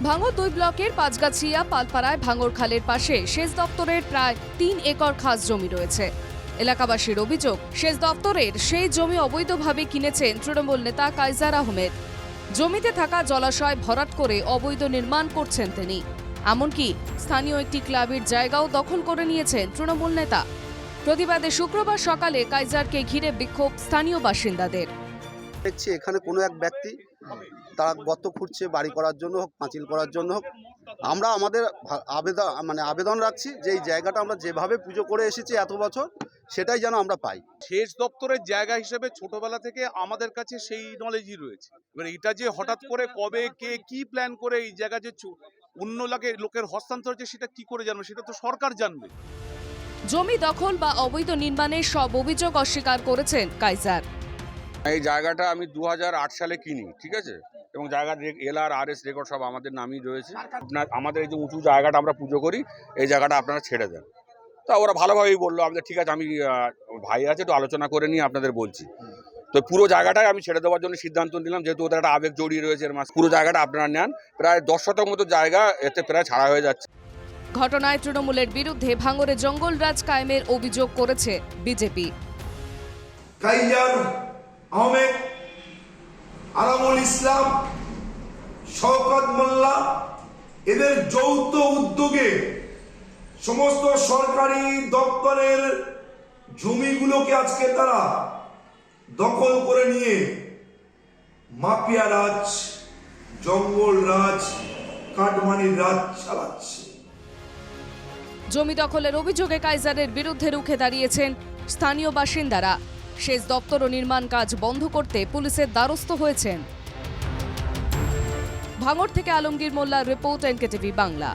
ভাঙড় 2 ব্লকের পাঁচগাছিয়া পালপাড়ায় ভাঙড় খালের পাশে সেচ দপ্তরের প্রায় 3 একর খাস জমি রয়েছে। এলাকাবাসীর অভিযোগ, সেচ দপ্তরের সেই জমি অবৈধভাবে কিনেছেন তৃণমূল নেতা কাইজার আহমেদ। জমিতে থাকা জলাশয় ভরাট করে অবৈধ নির্মাণ করছেন তিনি। এমনকি স্থানীয় একটি ক্লাবের জায়গাও দখল করে নিয়েছেন তৃণমূল নেতা। প্রতিবাদে শুক্রবার সকালে কাইজারকে ঘিরে বিক্ষোভ স্থানীয় বাসিন্দাদের। দেখছি এখানে কোনো এক ব্যক্তি তারা গর্ত খুঁড়ছে, বাড়ি করার জন্য হোক, পাঁচিল করার জন্য হোক। আমরা আমাদের আবেদন রাখছি যে এই জায়গাটা আমরা যেভাবে পুজো করে এসেছি এত বছর, সেটাই যেন আমরা পাই। সেচ দপ্তরের জায়গা হিসেবে ছোটবেলা থেকে আমাদের কাছে সেই নলেজই রয়েছে। এবার এটা যে হঠাৎ করে কবে কে কি প্ল্যান করে এই জায়গা যে অন্য লোকের হস্তান্তর হচ্ছে, সেটা কি করে জানবে? সেটা তো সরকার জানবে। জমি দখল বা অবৈধ নির্মাণের সব অভিযোগ অস্বীকার করেছেন কাইজার। এই জায়গাটা আমি 2008 সালে কিনি, ঠিক আছে, এবং জায়গার LR RS রেকর্ড সব আমাদের নামই রয়েছে। আমাদের এই যে উঁচু জায়গাটা আমরা পুজো করি, এই জায়গাটা আপনারা ছেড়ে দেন। তা ওরা ভালোভাবেই বললো, আমাদের ঠিক আছে, আমি ভাই আছে একটু আলোচনা করে নিয়ে আপনাদের বলছি। তো পুরো জায়গাটাই আমি ছেড়ে দেওয়ার জন্য সিদ্ধান্ত নিলাম, যেহেতু ওদের একটা আবেগ জড়িয়ে রয়েছে এর মাঝে। পুরো জায়গাটা আপনারা নেন, প্রায় 10 শতক মতো জায়গা এতে প্রায় ছাড়া হয়ে যাচ্ছে। ঘটনায় তৃণমূলের বিরুদ্ধে ভাঙড়ে জঙ্গলরাজ কায়েমের অভিযোগ করেছে বিজেপি। কাইজার আহমেদ, আরামুল ইসলাম, শওকত মোল্লা এদের যৌথ উদ্যোগে সমস্ত সরকারি দপ্তরের জমিগুলোকে আজকে তারা দখল করে নিয়ে মাফিয়া রাজ, জঙ্গল রাজ, কাটমানির রাজ চালাচ্ছে। জমি দখলের অভিযোগে কাইজারের বিরুদ্ধে রুখে দাঁড়িয়েছেন স্থানীয় বাসিন্দারা। সেচ দপ্তর ও নির্মাণ কাজ বন্ধ করতে পুলিশের দ্বারস্থ হয়েছেন। ভাঙড় থেকে আলমগীর মোল্লার রিপোর্ট, NKTV বাংলা।